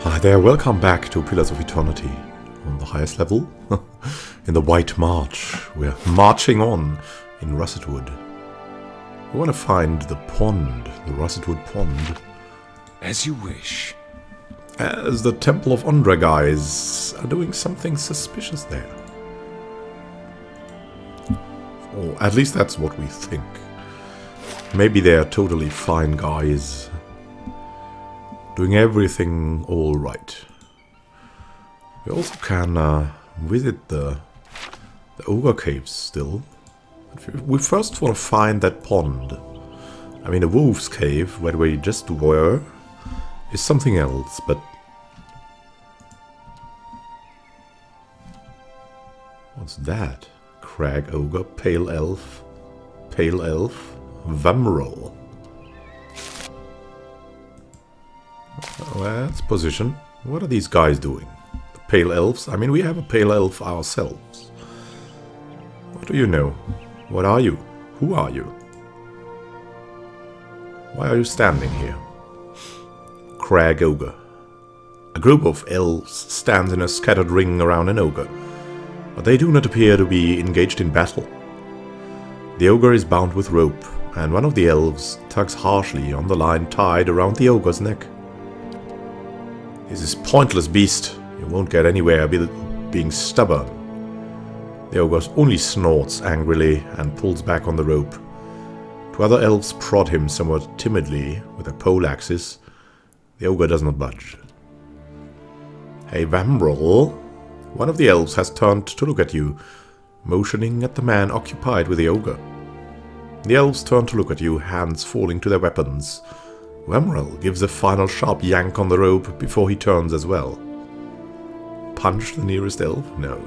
Hi there, welcome back to Pillars of Eternity. On the highest level, in the White March, we're marching on in Russetwood. We want to find the pond, the Russetwood pond. As you wish. As the Temple of Ondra guys are doing something suspicious there. Or at least that's what we think. Maybe they're totally fine guys. Doing everything all right. We also can visit the ogre caves still. We first want to find that pond. I mean, the wolf's cave, where we just were, is something else, but... What's that? Crag ogre, pale elf, Vamrol. Oh, that's position. What are these guys doing? The pale elves? I mean, we have a pale elf ourselves. What do you know? What are you? Who are you? Why are you standing here? Crag ogre. A group of elves stands in a scattered ring around an ogre, but they do not appear to be engaged in battle. The ogre is bound with rope, and one of the elves tugs harshly on the line tied around the ogre's neck. This is pointless, beast. You won't get anywhere being stubborn. The ogre only snorts angrily and pulls back on the rope. Two other elves prod him somewhat timidly with their pole axes. The ogre does not budge. Hey, Vamrol. One of the elves has turned to look at you, motioning at the man occupied with the ogre. The elves turn to look at you, hands falling to their weapons. Vamrol gives a final sharp yank on the rope before he turns as well. Punch the nearest elf? No.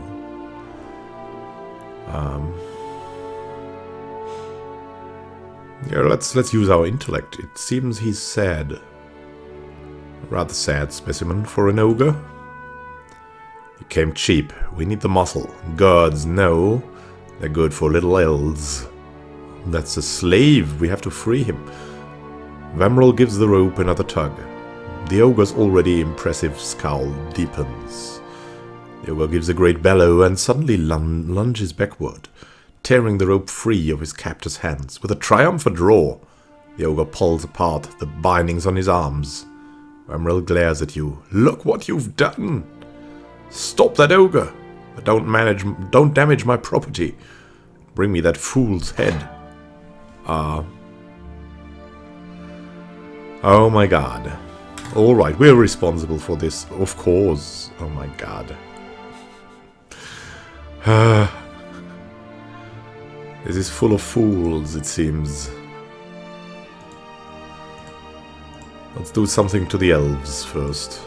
Yeah, let's use our intellect. It seems he's sad. A rather sad specimen for an ogre. He came cheap. We need the muscle. Gods, no. They're good for little elves. That's a slave. We have to free him. Vamrol gives the rope another tug. The ogre's already impressive scowl deepens. The ogre gives a great bellow and suddenly lunges backward, tearing the rope free of his captor's hands. With a triumphant roar, the ogre pulls apart the bindings on his arms. Vamrol glares at you. Look what you've done! Stop that ogre! But don't damage my property. Bring me that fool's head. Oh my god. Alright, we're responsible for this, of course. Oh my god. This is full of fools, it seems. Let's do something to the elves first.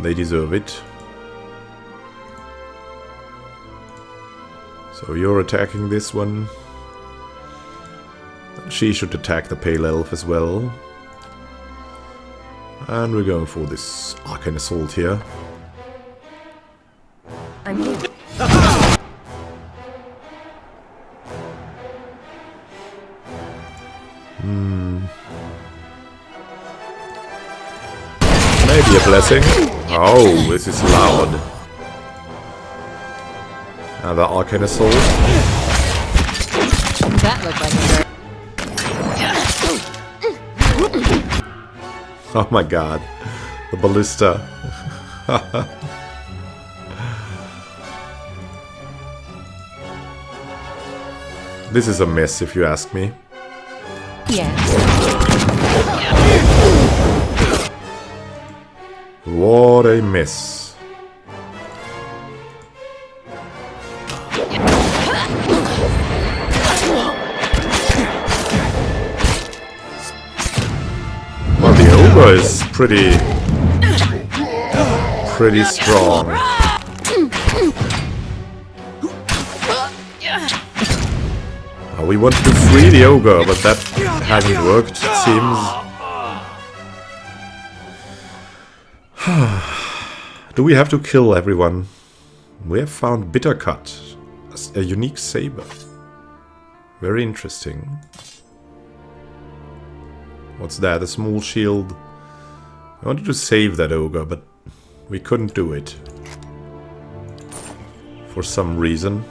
They deserve it. So you're attacking this one. She should attack the pale elf as well. And we're going for this arcane assault here. I'm here. Maybe a blessing. Oh, this is loud. Another arcane assault. That looked like a bird. Oh my god. The ballista. This is a mess if you ask me. Yes. What a mess. Well, the ogre is pretty strong. We wanted to free the ogre, but that hasn't worked, it seems. Do we have to kill everyone? We have found Bittercut, a unique saber. Very interesting. What's that? A small shield. wanted to save that ogre, but we couldn't do it. For some reason.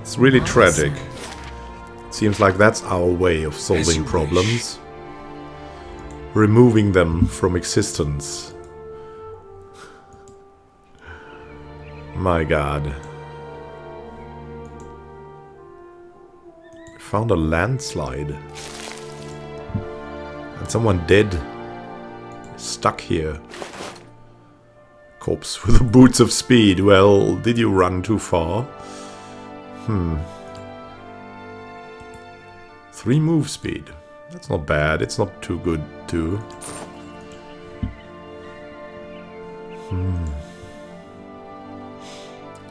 It's really tragic. It seems like that's our way of solving problems. Removing them from existence. My god. Found a landslide. And someone dead. Stuck here. Corpse with the boots of speed. Well, did you run too far? 3 move speed. That's not bad. It's not too good too.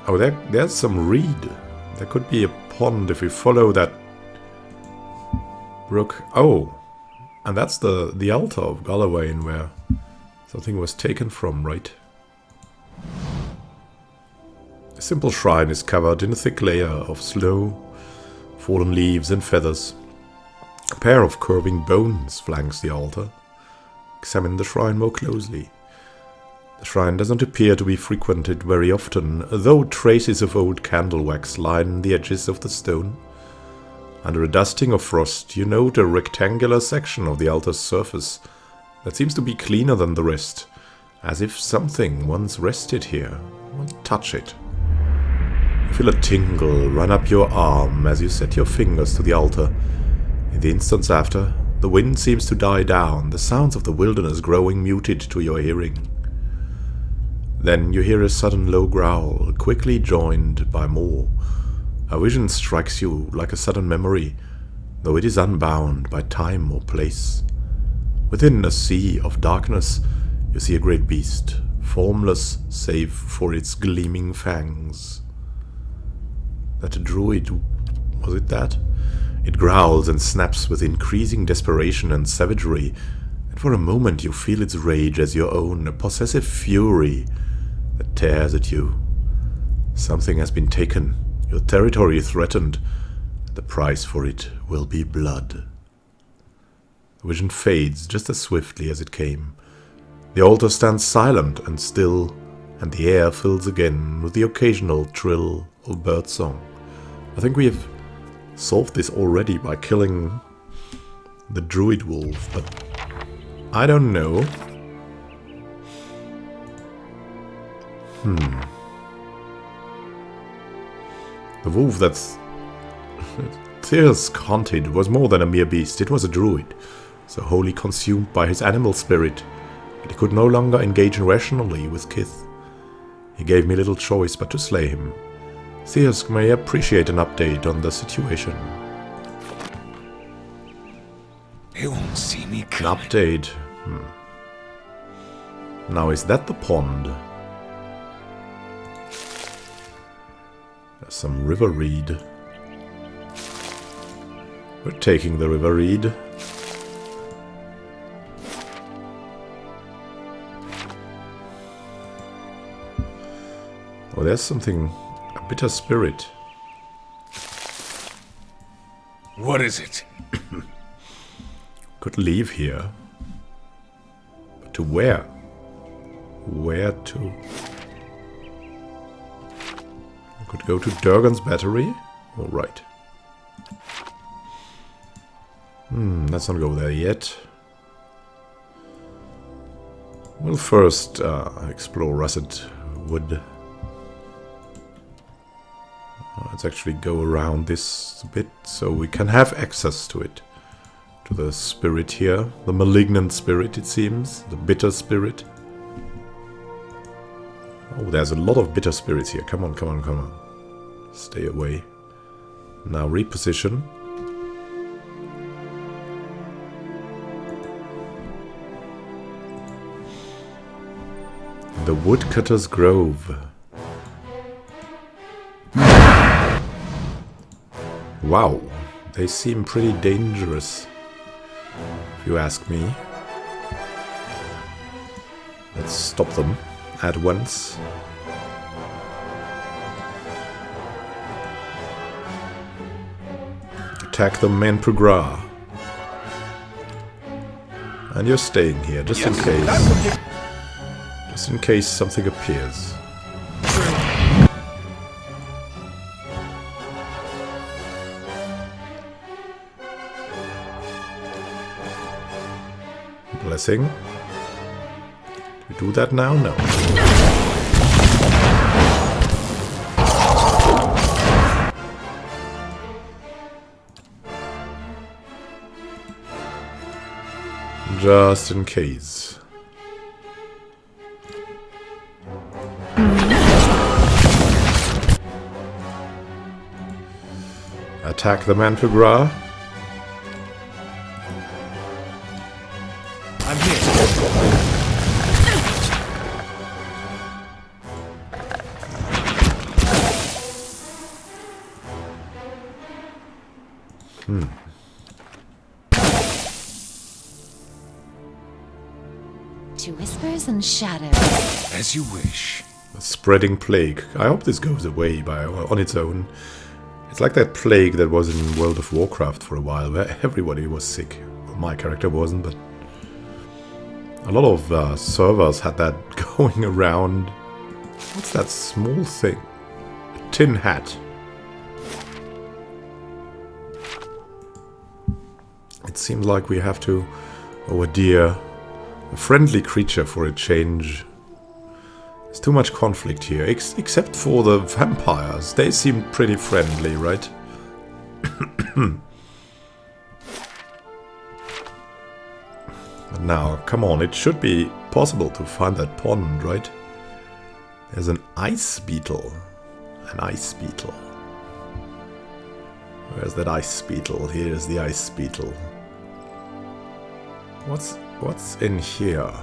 Oh, there's some reed. There could be a pond if we follow that brook. Oh, and that's the altar of Gallowayne where something was taken from, right? A simple shrine is covered in a thick layer of snow, fallen leaves and feathers. A pair of curving bones flanks the altar. Examine the shrine more closely. The shrine doesn't appear to be frequented very often, though traces of old candle wax line the edges of the stone. Under a dusting of frost, you note a rectangular section of the altar's surface that seems to be cleaner than the rest, as if something once rested here. Touch it. You feel a tingle run up your arm as you set your fingers to the altar. In the instants after, the wind seems to die down, the sounds of the wilderness growing muted to your hearing. Then you hear a sudden low growl, quickly joined by more. A vision strikes you like a sudden memory, though it is unbound by time or place. Within a sea of darkness, you see a great beast, formless save for its gleaming fangs. That druid, was it that? It growls and snaps with increasing desperation and savagery, and for a moment you feel its rage as your own, a possessive fury that tears at you. Something has been taken, your territory threatened, and the price for it will be blood. The vision fades just as swiftly as it came. The altar stands silent and still, and the air fills again with the occasional trill of birdsong. I think we have solved this already by killing the druid wolf, but I don't know. The wolf that's Thirsk hunted was more than a mere beast. It was a druid, so wholly consumed by his animal spirit that he could no longer engage rationally with Kith. He gave me little choice but to slay him. Thirsk may appreciate an update on the situation. They won't see me An coming. update. Now, is that the pond? There's some river reed. We're taking the river reed. Oh, there's something. A bitter spirit. What is it? Could leave here. But to where? Where to? Could go to Durgan's battery. All right. Let's not go there yet. We'll first explore Russetwood. Let's actually go around this a bit so we can have access to it. To the spirit here. The malignant spirit, it seems. The bitter spirit. Oh, there's a lot of bitter spirits here. Come on, come on, come on. Stay away. Now reposition. The Woodcutter's Grove. Wow, they seem pretty dangerous, if you ask me. Let's stop them at once. Attack them en progrès. And you're staying here, just in case. Just in case something appears. Blessing. Do we do that now? No. Just in case. Attack the Mantigra. I'm here. To whispers and shadows. As you wish. A spreading plague. I hope this goes away on its own. It's like that plague that was in World of Warcraft for a while, where everybody was sick. Well, my character wasn't, but a lot of servers had that going around. What's that small thing? A tin hat. It seems like we have to, oh dear, a friendly creature for a change. There's too much conflict here, except for the vampires. They seem pretty friendly, right? But now, come on, it should be possible to find that pond, right? There's an ice beetle. An ice beetle. Where's that ice beetle? Here's the ice beetle. What's in here?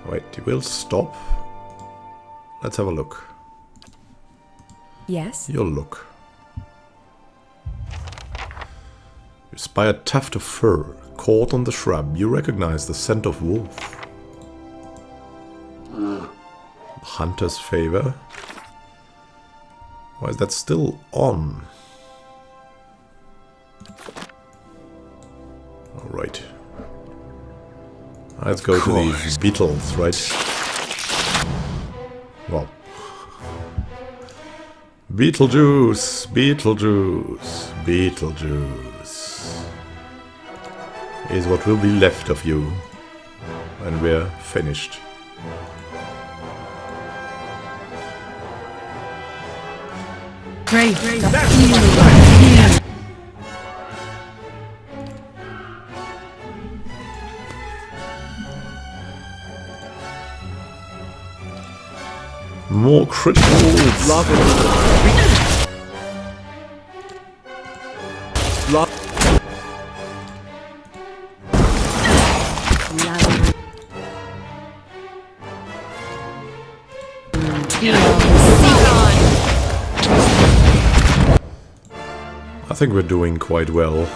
Wait, you will stop. Let's have a look. Yes? You'll look. You spy a tuft of fur caught on the shrub. You recognize the scent of wolf. Hunter's favor. Why is that still on? Alright. Let's go to these beetles, right? Well. Beetlejuice! Beetlejuice! Beetlejuice! Is what will be left of you when we're finished. Great. More criticals! I think we're doing quite well.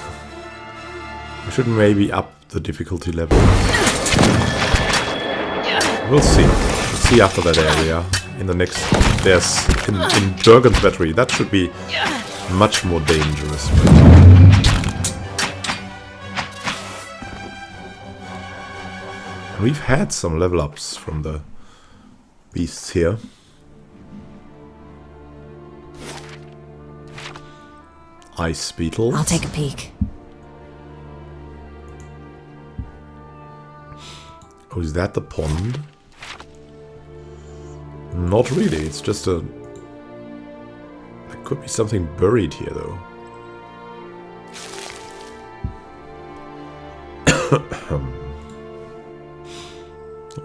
We should maybe up the difficulty level. We'll see. We'll see after that area. In the next... There's... In Durgan's Battery. That should be much more dangerous. We've had some level ups from the beasts here. Ice beetles. I'll take a peek. Oh, is that the pond? Not really, it's just a... There could be something buried here, though.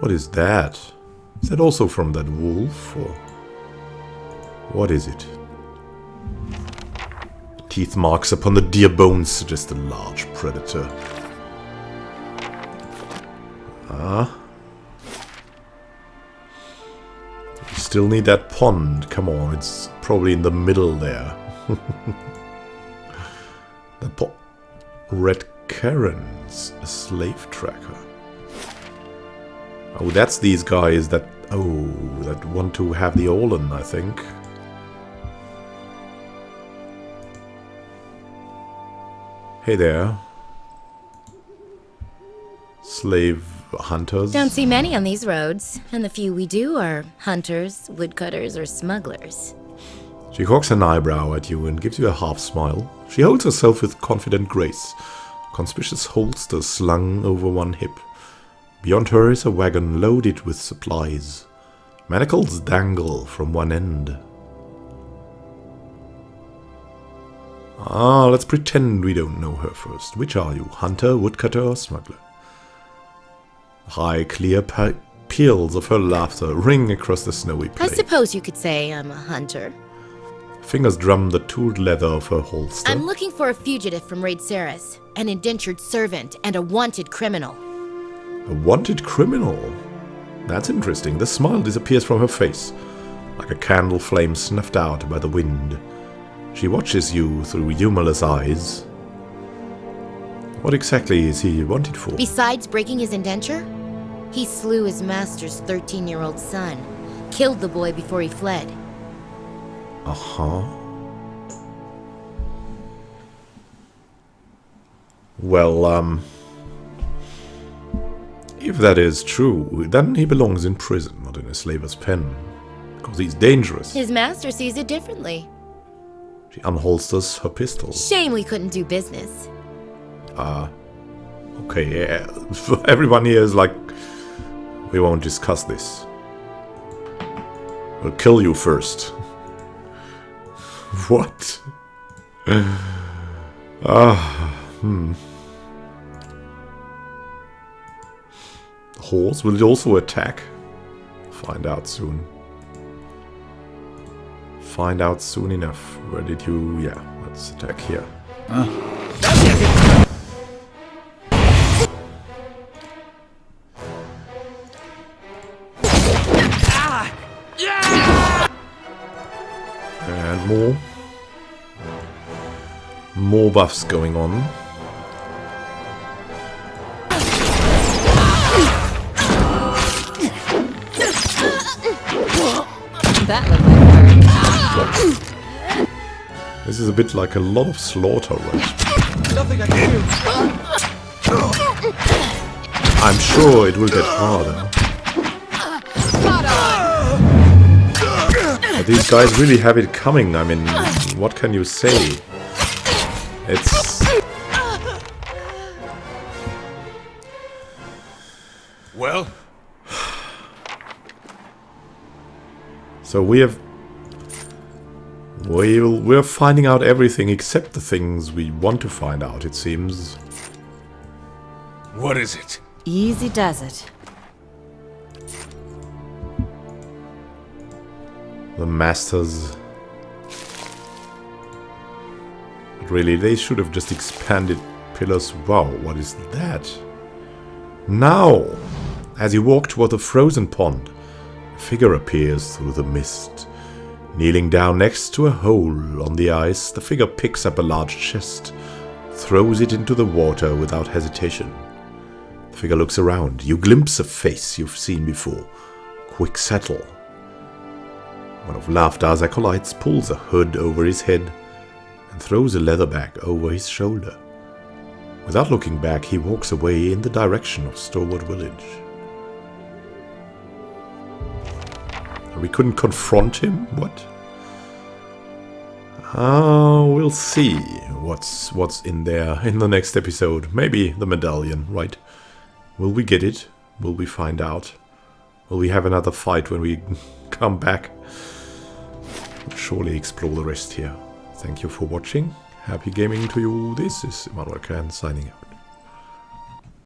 What is that? Is that also from that wolf, or... What is it? Teeth marks upon the deer bones suggest a large predator. Ah. We still need that pond. Come on, it's probably in the middle there. The Red Karens, a slave tracker. Oh, that's these guys that... Oh, that want to have the Olen, I think. Hey there. Slave hunters? Don't see many on these roads, and the few we do are hunters, woodcutters, or smugglers. She cocks an eyebrow at you and gives you a half smile. She holds herself with confident grace, a conspicuous holster slung over one hip. Beyond her is a wagon loaded with supplies. Manacles dangle from one end. Let's pretend we don't know her first. Which are you, hunter, woodcutter, or smuggler? High, clear peals of her laughter ring across the snowy plain. I suppose you could say I'm a hunter. Fingers drum the tooled leather of her holster. I'm looking for a fugitive from Raid Saris, an indentured servant, and a wanted criminal. A wanted criminal? That's interesting. The smile disappears from her face, like a candle flame snuffed out by the wind. She watches you through humorless eyes. What exactly is he wanted for? Besides breaking his indenture, he slew his master's 13-year-old son, killed the boy before he fled. Uh-huh. Well, if that is true, then he belongs in prison, not in a slaver's pen. Because he's dangerous. His master sees it differently. She unholsters her pistol. Shame we couldn't do business. Okay, yeah. Everyone here is like, we won't discuss this. We'll kill you first. What? The horse, will it also attack? Find out soon. Find out soon enough. Where did you... Yeah, let's attack here. And more buffs going on. That looked like work. This is a bit like a lot of slaughter, right? Nothing I can do. I'm sure it will get harder. But these guys really have it coming. I mean, what can you say? It's... Well? So we're finding out everything except the things we want to find out, it seems. What is it? Easy does it. The masters. Really, they should have just expanded pillars. Wow, what is that? Now, as you walk toward the frozen pond, a figure appears through the mist. Kneeling down next to a hole on the ice, the figure picks up a large chest, throws it into the water without hesitation. The figure looks around. You glimpse a face you've seen before. Quicksettle. One of Laughter's acolytes pulls a hood over his head and throws a leather bag over his shoulder. Without looking back, he walks away in the direction of Stormwood Village. We couldn't confront him? What? We'll see what's in there in the next episode. Maybe the medallion, right? Will we get it? Will we find out? Will we have another fight when we come back? We'll surely explore the rest here. Thank you for watching. Happy gaming to you. This is Immanuel signing out.